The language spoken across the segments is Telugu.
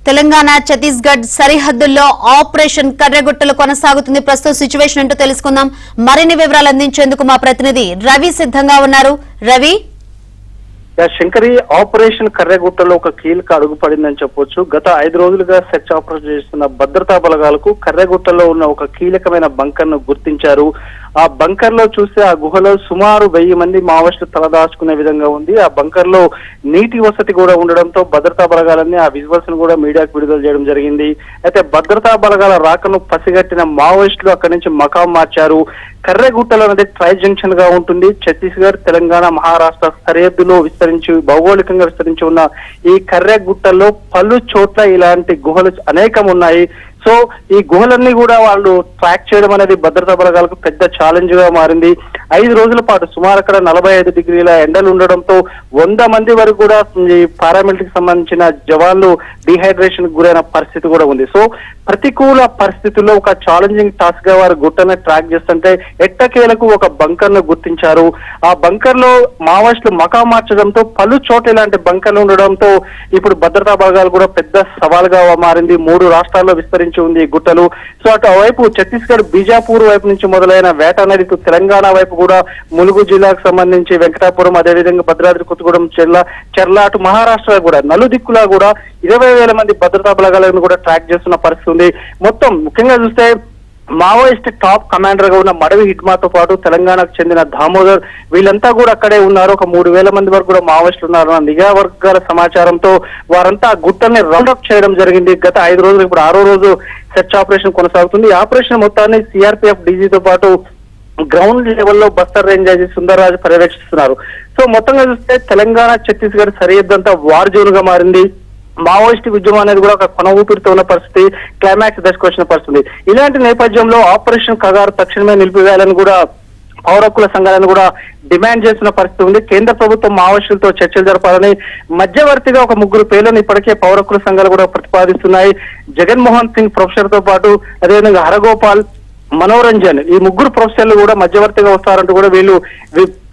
తెలంగాణ ఛత్తీస్గఢ్ సరిహద్దుల్లో ఆపరేషన్ కర్రెగుట్టలు కొనసాగుతుంది. ప్రస్తుత సిచ్యువేషన్ ఏంటో తెలుసుకుందాం. మరిన్ని వివరాలు అందించేందుకు మా ప్రతినిధి రవి సిద్ధంగా ఉన్నారు. రవి, శంకరి, ఆపరేషన్ కర్రెగుట్టలో ఒక కీలక అడుగు పడిందని చెప్పొచ్చు. గత 5 రోజులుగా సెర్చ్ ఆపరేషన్ చేస్తున్న భద్రతా బలగాలకు కర్రెగుట్టలో ఉన్న ఒక కీలకమైన బంకర్ ను గుర్తించారు. ఆ బంకర్ లో చూస్తే ఆ గుహలో సుమారు 1000 మంది మావోయిస్టులు తలదాచుకునే విధంగా ఉంది. ఆ బంకర్ లో నీటి వసతి కూడా ఉండడంతో భద్రతా బలగాలన్నీ ఆ విజువల్స్ ను కూడా మీడియాకు విడుదల చేయడం జరిగింది. అయితే భద్రతా బలగాల రాకను పసిగట్టిన మావోయిస్టులు అక్కడి నుంచి మకాం మార్చారు. కర్రెగుట్టలు అనేది ట్రై జంక్షన్ గా ఉంటుంది. ఛత్తీస్గఢ్, తెలంగాణ, మహారాష్ట్ర సరిహద్దులో భౌగోళికంగా విస్తరించి ఉన్న ఈ కర్రెగుట్టల్లో పలు చోట్ల ఇలాంటి గుహలు అనేకం ఉన్నాయి. సో ఈ గుహలన్నీ కూడా వాళ్ళు ట్రాక్ చేయడం అనేది భద్రతా బలగాలకు పెద్ద ఛాలెంజ్ గా మారింది. 5 రోజుల పాటు సుమారు అక్కడ 45 డిగ్రీల ఎండలు ఉండడంతో 100 మంది వరకు కూడా ఈ పారామిలిటరీకి సంబంధించిన జవాన్లు డిహైడ్రేషన్ గురైన పరిస్థితి కూడా ఉంది. సో ప్రతికూల పరిస్థితుల్లో ఒక ఛాలెంజింగ్ టాస్క్ గా వారు గుట్టను ట్రాక్ చేస్తుంటే ఎట్టకేలకు ఒక బంకర్ ను గుర్తించారు. ఆ బంకర్ లో మావోయిస్టులు మకా మార్చడంతో పలు చోట్ల ఇలాంటి బంకర్లు ఉండడంతో ఇప్పుడు భద్రతా బలగాలు కూడా పెద్ద సవాల్గా మారింది. 3 రాష్ట్రాల్లో విస్తరించి ఉంది ఈ గుట్టలు. సో అటు వైపు ఛత్తీస్గఢ్ బీజాపూర్ వైపు నుంచి మొదలైన వేట అనేది తెలంగాణ వైపు కూడా ములుగు జిల్లాకు సంబంధించి వెంకటాపురం, అదేవిధంగా భద్రాద్రి కొత్తగూడెం, చెర్ల అటు మహారాష్ట్ర కూడా నలుదిక్కులా కూడా 20,000 మంది భద్రతా బలగాలను కూడా ట్రాక్ చేస్తున్న పరిస్థితి ఉంది. మొత్తం ముఖ్యంగా చూస్తే మావోయిస్ట్ టాప్ కమాండర్ గా ఉన్న మడవి హిడ్మాతో పాటు తెలంగాణకు చెందిన దామోదర్ వీళ్ళంతా కూడా అక్కడే ఉన్నారు. ఒక 3,000 మంది వరకు కూడా మావోయిస్టులు ఉన్నారు. నిఘా వర్గాల సమాచారంతో వారంతా ఆ గుట్టల్ని రౌండప్ చేయడం జరిగింది. గత 5 రోజులు, ఇప్పుడు 6వ రోజు సెర్చ్ ఆపరేషన్ కొనసాగుతుంది. ఈ ఆపరేషన్ మొత్తాన్ని సిఆర్పిఎఫ్ డీజీతో పాటు గ్రౌండ్ లెవెల్లో బస్తర్ రేంజ్ ఐజీ సుందర్రాజు పర్యవేక్షిస్తున్నారు. సో మొత్తంగా చూస్తే తెలంగాణ ఛత్తీస్గఢ్ సరిహద్దు అంతా వార్ జోన్ గా మారింది. మావోయిస్టు ఉద్యమం అనేది కూడా ఒక కొన ఊపిరితో ఉన్న పరిస్థితి, క్లైమాక్స్ దశకు వచ్చిన పరిస్థితి. ఇలాంటి నేపథ్యంలో ఆపరేషన్ కగారు తక్షణమే నిలిపివేయాలని కూడా పౌర హక్కుల సంఘాలను కూడా డిమాండ్ చేస్తున్న పరిస్థితి ఉంది. కేంద్ర ప్రభుత్వం మావోయిస్టులతో చర్చలు జరపాలని మధ్యవర్తిగా ఒక 3 పేర్లను ఇప్పటికే పౌర హక్కుల సంఘాలు కూడా ప్రతిపాదిస్తున్నాయి. జగన్మోహన్ సింగ్ ప్రొఫెసర్ తో పాటు అదేవిధంగా హరగోపాల్, మనోరంజన్, ఈ 3 ప్రొఫెసర్లు కూడా మధ్యవర్తిగా వస్తారంటూ కూడా వీళ్ళు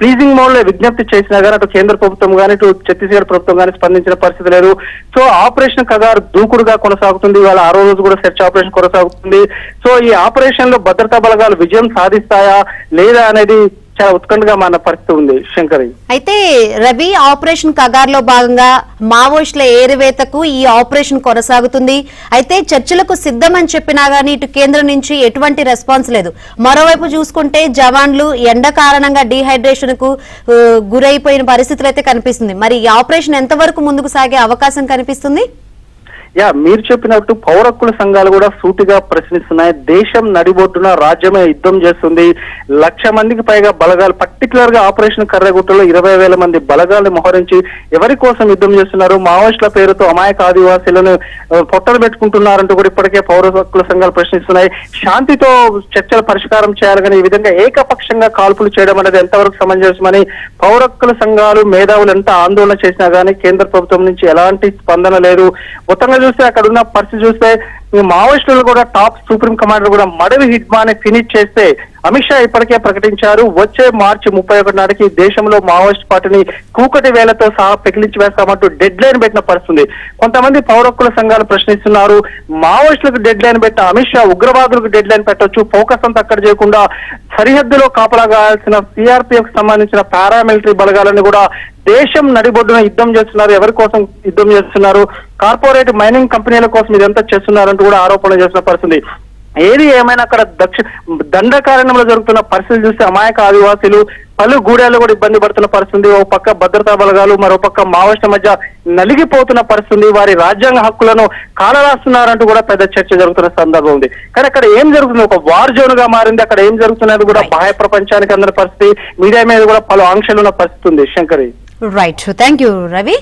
ప్లీజింగ్ మోడ్ లో విజ్ఞప్తి చేసినా కానీ అటు కేంద్ర ప్రభుత్వం కానీ ఇటు ఛత్తీస్గఢ్ ప్రభుత్వం కానీ స్పందించిన పరిస్థితి లేదు. సో ఆపరేషన్ కగారు దూకుడుగా కొనసాగుతుంది. వాళ్ళ 6వ రోజు కూడా సెర్చ్ ఆపరేషన్ కొనసాగుతుంది. సో ఈ ఆపరేషన్ లో భద్రతా బలగాలు విజయం సాధిస్తాయా లేదా అనేది చాలా ఉత్కంఠగా మారిన పరిస్థితి ఉంది. శంకరి, అయితే రవి, ఆపరేషన్ కగార్ లో భాగంగా మావోయిస్టుల ఏరివేతకు ఈ ఆపరేషన్ కొనసాగుతుంది. అయితే చర్చలకు సిద్ధమని చెప్పినా గానీ ఇటు కేంద్రం నుంచి ఎటువంటి రెస్పాన్స్ లేదు. మరోవైపు చూసుకుంటే జవాన్లు ఎండ కారణంగా డీహైడ్రేషన్ కు గురైపోయిన పరిస్థితులు అయితే కనిపిస్తుంది. మరి ఈ ఆపరేషన్ ఎంతవరకు ముందుకు సాగే అవకాశం కనిపిస్తుంది? మీరు చెప్పినట్టు పౌర హక్కుల సంఘాలు కూడా సూటిగా ప్రశ్నిస్తున్నాయి. దేశం నడిబొడ్డున రాజ్యమే యుద్ధం చేస్తుంది. 1,00,000 మందికి పైగా బలగాలు, పర్టికులర్ గా ఆపరేషన్ కర్రెగుట్టలో 20,000 మంది బలగాలను మోహరించి ఎవరి కోసం యుద్ధం చేస్తున్నారు? మావోయిస్టుల పేరుతో అమాయక ఆదివాసీలను పొట్టలు పెట్టుకుంటున్నారంటూ కూడా ఇప్పటికే పౌర హక్కుల సంఘాలు ప్రశ్నిస్తున్నాయి. శాంతితో చర్చల పరిష్కారం చేయాలి కానీ ఈ విధంగా ఏకపక్షంగా కాల్పులు చేయడం అనేది ఎంతవరకు సమంజసమని పౌర హక్కుల సంఘాలు, మేధావులు ఎంత ఆందోళన చేసినా గానీ కేంద్ర ప్రభుత్వం నుంచి ఎలాంటి స్పందన లేదు. మొత్తంగా చూస్తే అక్కడ ఉన్న పరిస్థితి చూస్తే మావోయిస్టులు కూడా టాప్ సుప్రీం కమాండర్ కూడా మడవి హిడ్మాని ఫినిష్ చేస్తే అమిత్ షా ఇప్పటికే ప్రకటించారు. వచ్చే మార్చి 31 నాటికి దేశంలో మావోయిస్ట్ పార్టీని కూకటి వేలతో సహా పెకిలించి వేస్తామంటూ డెడ్ లైన్ పెట్టిన పరిస్థితుంది. కొంతమంది పౌర హక్కుల సంఘాలు ప్రశ్నిస్తున్నారు, మావోయిస్టులకు డెడ్ లైన్ పెట్టిన అమిత్ షా ఉగ్రవాదులకు డెడ్ లైన్ పెట్టొచ్చు, ఫోకస్ అంతా అక్కడ చేయకుండా సరిహద్దులో కాపలాగాల్సిన సిఆర్పిఎఫ్ సంబంధించిన పారామిలిటరీ బలగాలను కూడా దేశం నడిబొడ్డున యుద్ధం చేస్తున్నారు. ఎవరి కోసం యుద్ధం చేస్తున్నారు? కార్పొరేట్ మైనింగ్ కంపెనీల కోసం ఇదంతా చేస్తున్నారంటూ కూడా ఆరోపణలు చేసిన పరిస్థితి. ఏది ఏమైనా అక్కడ దండకారణ్యంలో జరుగుతున్న పరిస్థితులు చూస్తే అమాయక ఆదివాసీలు పలు గూడాల్లో కూడా ఇబ్బంది పడుతున్న పరిస్థితి. ఓ పక్క భద్రతా బలగాలు, మరో పక్క మావోయిస్టుల మధ్య నలిగిపోతున్న పరిస్థితి. వారి రాజ్యాంగ హక్కులను కాలరాస్తున్నారంటూ కూడా పెద్ద చర్చ జరుగుతున్న సందర్భం ఉంది. కానీ అక్కడ ఏం జరుగుతుంది? ఒక వార్ జోన్ గా మారింది. అక్కడ ఏం జరుగుతున్నది కూడా బాహ్య ప్రపంచానికి అందిన పరిస్థితి, మీడియా మీద కూడా పలు ఆంక్షలు ఉన్న పరిస్థితి ఉంది. Shankari, right, thank you Ravi.